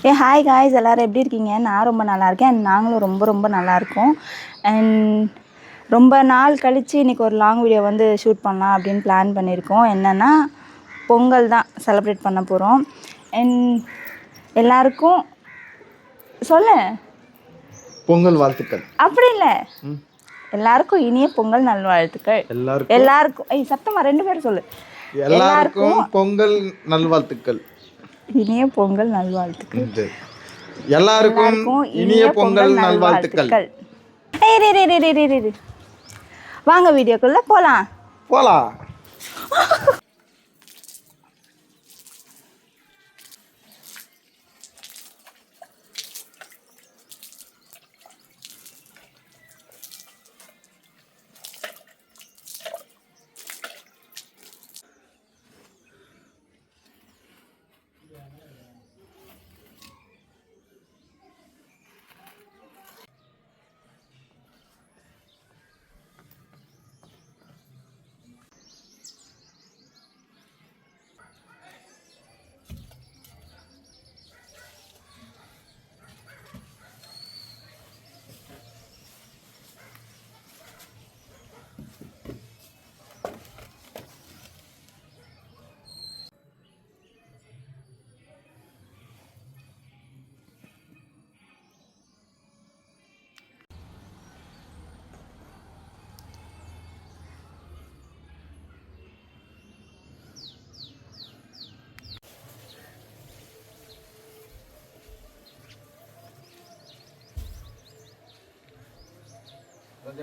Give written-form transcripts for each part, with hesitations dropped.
Hi guys, எல்லோரும் எப்படி இருக்கீங்க? நான் ரொம்ப நல்லா இருக்கேன். நாங்களும் ரொம்ப நல்லா இருக்கோம். அண்ட் ரொம்ப நாள் கழித்து இன்றைக்கி ஒரு லாங் வீடியோ வந்து ஷூட் பண்ணலாம் அப்படின்னு பிளான் பண்ணியிருக்கோம். என்னென்னா பொங்கல் தான் செலிப்ரேட் பண்ண போகிறோம். அண்ட் எல்லாருக்கும் சொல்ல பொங்கல் வாழ்த்துக்கள். அப்படி இல்லை, எல்லாருக்கும் இனிய பொங்கல் நல்வாழ்த்துக்கள். எல்லாருக்கும் சத்தமாக 2 பேரும் சொல்லு. எல்லாருக்கும் பொங்கல் நல்வாழ்த்துக்கள். இனிய பொங்கல் நல்வாழ்த்துக்கள். எல்லாருக்கும் இனிய பொங்கல் நல்வாழ்த்துக்கள். வாங்க வீடியோக்குள்ள போலாம்.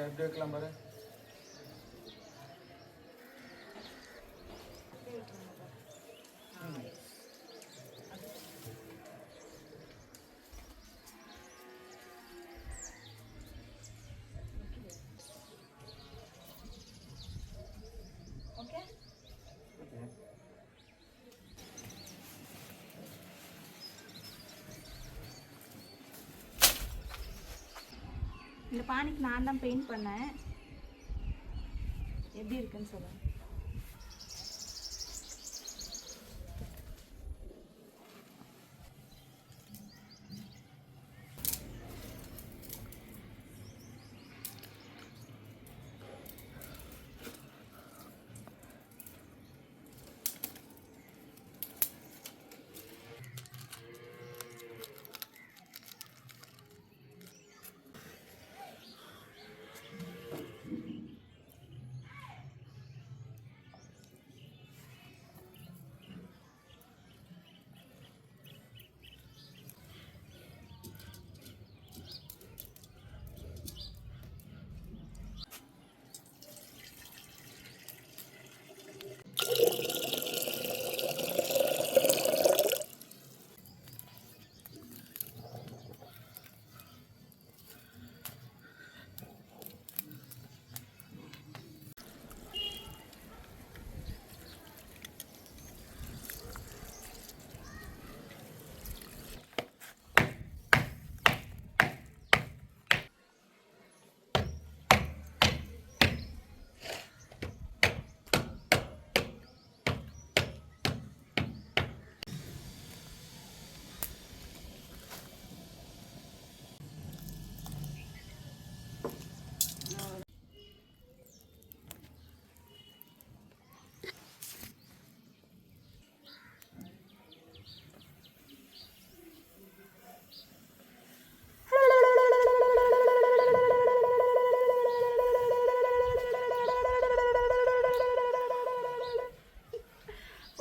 எப்படி வைக்கலாம் பாரு. இந்த பானிக்கு நான் தான் பெயிண்ட் பண்ணேன். எப்படி இருக்குன்னு சொல்லுங்க.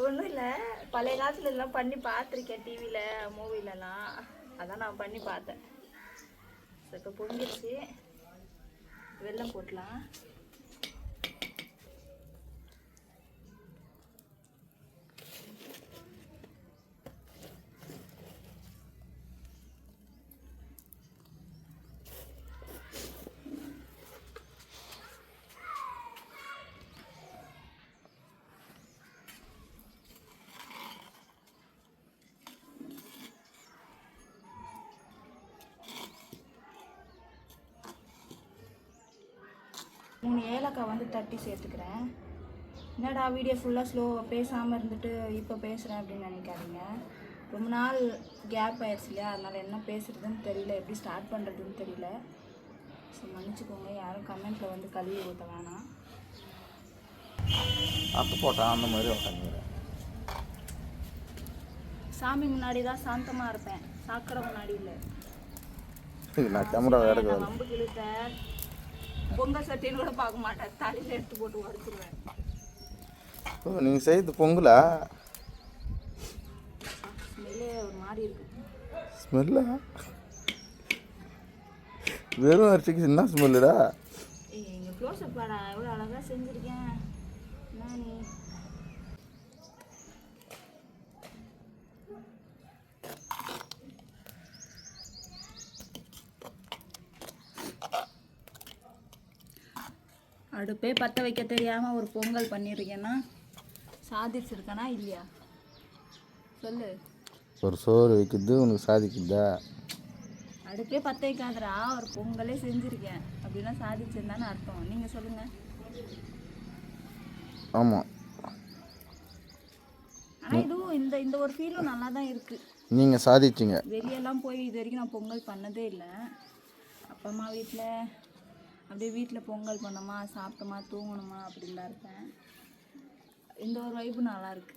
ஒன்றும் இல்லை, பழைய காலத்துல எல்லாம் பண்ணி பார்த்துருக்கேன், டிவியில் மூவிலலாம். அதான் நான் பண்ணி பார்த்தேன். இப்போ பொங்கிடுச்சு, வெல்லம் போட்டலாம். மூணு ஏலக்காய் வந்து தட்டி சேர்த்துக்கிறேன். என்னடா வீடியோ ஃபுல்லாக பேசாமல் இருந்துட்டு இப்போ பேசுகிறேன் அப்படின்னு நினைக்காதீங்க. ரொம்ப நாள் கேப் ஆயிடுச்சு இல்லையா, அதனால் என்ன பேசுகிறதுன்னு தெரியல, எப்படி ஸ்டார்ட் பண்ணுறதுன்னு தெரியல. ஸோ மன்னிச்சுக்கோங்க, யாரும் கமெண்ட்டில் வந்து கழுவி ஊற்ற வேணாம். அத்து போட்டான் அந்த மாதிரி உட்காந்துக்கிறேன். சாமி முன்னாடி தான் சாந்தமாக இருப்பேன், சாக்கடை முன்னாடி இல்லை. நான் கேமரா வேற நம்பு கிழித்த பொங்கல் சட்டின்னு கூட பார்க்க மாட்டேன், தலையில் எடுத்து போட்டு உடச்சிருவேன். நீங்கள் செய்து பொங்கலா? ஸ்மெல்லே ஒரு மாதிரி இருக்கு. ஸ்மெல்லா? வெறும் அரிசிக்கு என்ன ஸ்மெல்லுடா? எங்கள் க்ளோஸ்அப் பாடா, எவ்வளோ அழகாக செஞ்சுருக்கேன். என்ன நீ அடுப்பே பற்ற வைக்க தெரியாமல் ஒரு பொங்கல் பண்ணியிருக்கேன்னா சாதிச்சிருக்கேனா இல்லையா சொல்லு. ஒரு சோறு வைக்கிறது உனக்கு சாதிக்குதா? அடுப்பே பற்ற வைக்காதரா, ஒரு பொங்கலே செஞ்சுருக்கேன் அப்படின்னா சாதிச்சிருந்தான்னு அர்த்தம். நீங்கள் சொல்லுங்கள். ஆமாம். ஆனால் இதுவும் இந்த ஒரு ஃபீலும் நல்லா தான் இருக்குது. நீங்கள் சாதிச்சிங்க. வெளியெல்லாம் போய் இது வரைக்கும் நான் பொங்கல் பண்ணதே இல்லை. அப்பா அம்மா வீட்டில் அப்படியே வீட்டில் பொங்கல் பண்ணோமா, சாப்பிட்டோமா, தூங்கணுமா அப்படின்னு தான் இருப்பேன். இந்த ஒரு வைப்பு நல்லாயிருக்கு.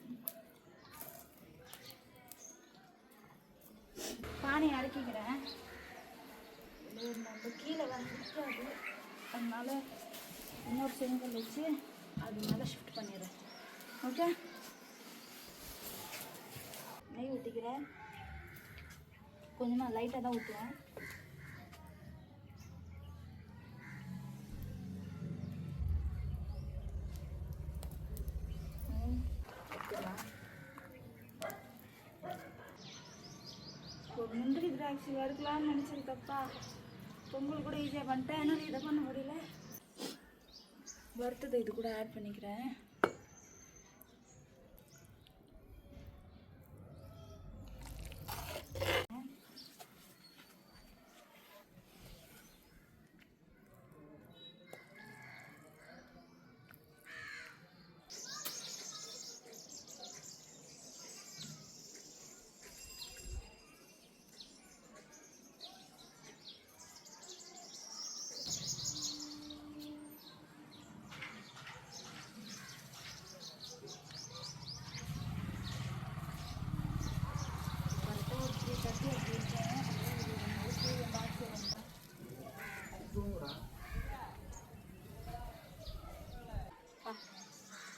பானை அடக்கிக்கிறேன், நம்ம கீழே வந்துட்டு அதனால இன்னொரு செங்கல் வச்சு அது மேலே ஷிஃப்ட் பண்ணிடுறேன். ஓகே, நெய் ஊற்றிக்கிறேன், கொஞ்சமாக லைட்டாக தான் ஊற்றுவேன். முந்திரி திராட்சை வறுக்கலாம்னு நினச்சது தப்பா, பொங்கல் கூட ஈஸியாக பண்ணிட்டேன், என்னால் இதை பண்ண முடியல. வறுத்ததை இது கூட ஆட் பண்ணிக்கிறேன்.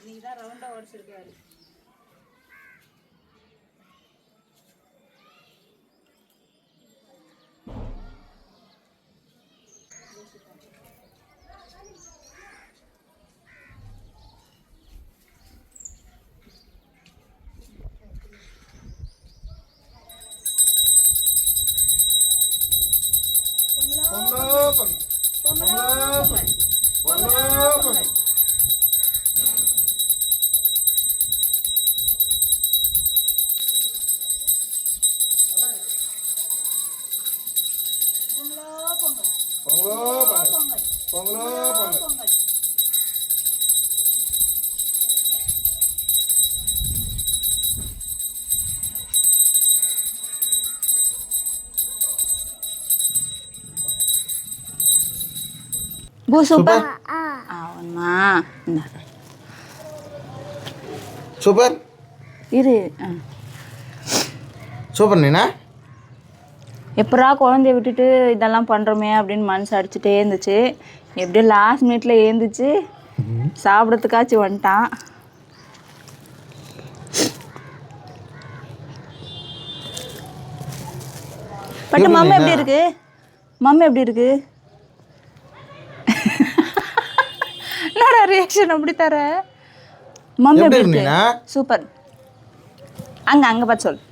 இன்னைக்கு தான் ரவுண்டாக உடச்சிருக்காரு. சூப்பர். ஆவண்ணா சூப்பர் இரு. சூப்பர். நீனா எப்படா குழந்தைய விட்டுட்டு இதெல்லாம் பண்ணுறோமே அப்படின்னு மனசு அடிச்சுட்டே இருந்துச்சு. எப்படியோ லாஸ்ட் மினிட்ல ஏந்துச்சு சாப்பிட்றதுக்காச்சும் வந்துட்டான். பட் மம்மி எப்படி இருக்கு? மம்மி எப்படி இருக்கு? என்னடா ரியாக்ஷன் அப்படி தர? மம்மி எப்படி இருக்கு? சூப்பர். அங்கே பார்த்து சொல்.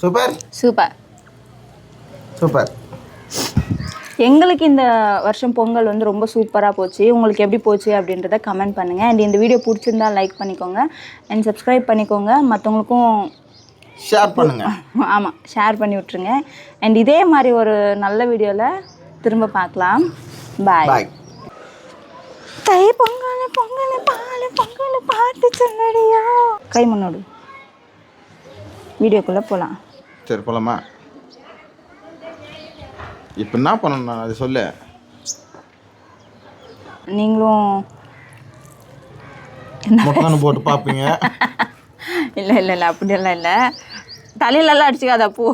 Super super super. எங்களுக்கு இந்த வருஷம் பொங்கல் வந்து ரொம்ப சூப்பராக போச்சு. உங்களுக்கு எப்படி போச்சு அப்படின்றத கமெண்ட் பண்ணுங்கள். அண்ட் இந்த வீடியோ பிடிச்சிருந்தா லைக் பண்ணிக்கோங்க அண்ட் சப்ஸ்கிரைப் பண்ணிக்கோங்க. மற்றவங்களுக்கும் ஷேர் பண்ணுங்கள். ஆமாம், ஷேர் பண்ணி விட்ருங்க. அண்ட் இதே மாதிரி ஒரு நல்ல வீடியோவில் திரும்ப பார்க்கலாம். பாய். தை பொங்கல் பொங்கல் பால் பொங்கல் பாட்டு சொல்லடியா. கை முன்னோடு வீடியோக்குள்ளே போகலாம். சரி போலாமா? இப்போ என்ன பண்ணணும் நான் அதை சொல்லு. நீங்களும் மொக்கான்னு போட்டு பார்ப்பீங்க. இல்லை இல்லை இல்லை அப்படியெல்லாம் இல்லை. தலையிலலாம் அடிச்சுக்காத பூ.